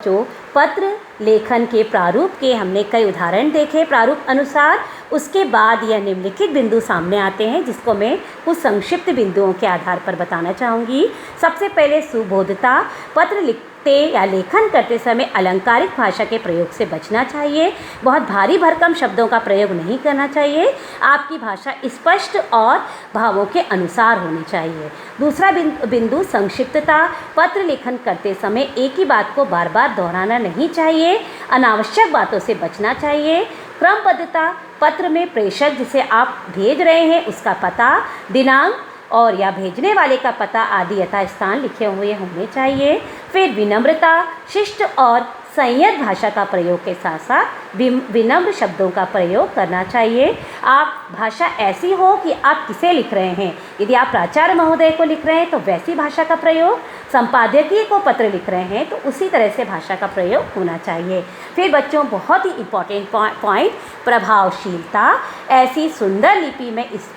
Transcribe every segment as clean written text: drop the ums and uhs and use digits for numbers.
जो पत्र लेखन के प्रारूप के हमने कई उदाहरण देखे प्रारूप अनुसार। उसके बाद यह निम्नलिखित बिंदु सामने आते हैं जिसको मैं कुछ संक्षिप्त बिंदुओं के आधार पर बताना चाहूँगी। सबसे पहले सुबोधता। पत्र लिखते या लेखन करते समय अलंकारिक भाषा के प्रयोग से बचना चाहिए। बहुत भारी भरकम शब्दों का प्रयोग नहीं करना चाहिए। आपकी भाषा स्पष्ट और भावों के अनुसार होनी चाहिए। दूसरा बिंदु संक्षिप्तता। पत्र लेखन करते समय एक ही बात को बार बार दोहराना नहीं चाहिए। अनावश्यक बातों से बचना चाहिए। क्रमबद्धता। पत्र में प्रेषक जिसे आप भेज रहे हैं उसका पता, दिनांक और या भेजने वाले का पता आदि यथास्थान लिखे हुए होने चाहिए। फिर विनम्रता। शिष्ट और संयत भाषा का प्रयोग के साथ साथ विनम्र शब्दों का प्रयोग करना चाहिए। आप भाषा ऐसी हो कि आप किसे लिख रहे हैं। यदि आप प्राचार्य महोदय को लिख रहे हैं तो वैसी भाषा का प्रयोग, संपादकीय को पत्र लिख रहे हैं तो उसी तरह से भाषा का प्रयोग होना चाहिए। फिर बच्चों बहुत ही इम्पॉर्टेंट पॉइंट प्रभावशीलता। ऐसी सुंदर लिपि में इस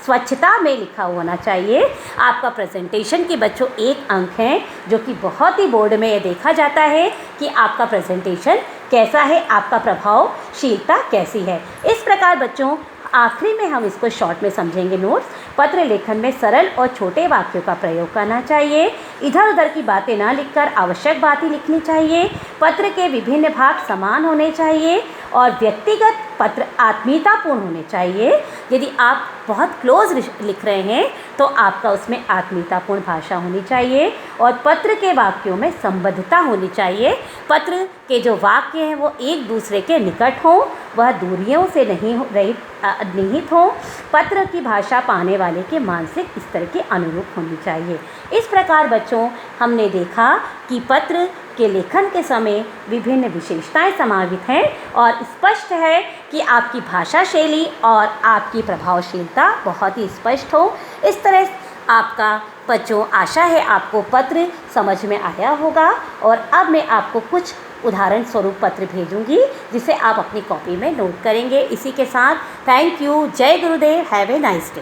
स्वच्छता में लिखा होना चाहिए। आपका प्रेजेंटेशन के बच्चों 1 अंक है जो कि बहुत ही बोर्ड में ये देखा जाता है कि आपका प्रेजेंटेशन कैसा है, आपका प्रभावशीलता कैसी है। इस प्रकार बच्चों आखिरी में हम इसको शॉर्ट में समझेंगे नोट्स। पत्र लेखन में सरल और छोटे वाक्यों का प्रयोग करना चाहिए। इधर उधर की बातें ना लिखकर आवश्यक बात ही लिखनी चाहिए। पत्र के विभिन्न भाग समान होने चाहिए और व्यक्तिगत पत्र आत्मीयतापूर्ण होने चाहिए। यदि आप बहुत क्लोज लिख रहे हैं तो आपका उसमें आत्मीयतापूर्ण भाषा होनी चाहिए और पत्र के वाक्यों में संबद्धता होनी चाहिए। पत्र के जो वाक्य हैं वो एक दूसरे के निकट हों, वह दूरियों से निहित हों। पत्र की भाषा पाने वाले के मानसिक स्तर के अनुरूप होनी चाहिए। इस प्रकार बच्चों हमने देखा कि पत्र के लेखन के समय विभिन्न विशेषताएं समावित हैं और स्पष्ट है कि आपकी भाषा शैली और आपकी प्रभावशीलता बहुत ही स्पष्ट हो। इस तरह आपका बच्चों आशा है आपको पत्र समझ में आया होगा और अब मैं आपको कुछ उदाहरण स्वरूप पत्र भेजूंगी जिसे आप अपनी कॉपी में नोट करेंगे। इसी के साथ थैंक यू। जय गुरुदेव। Have a nice day.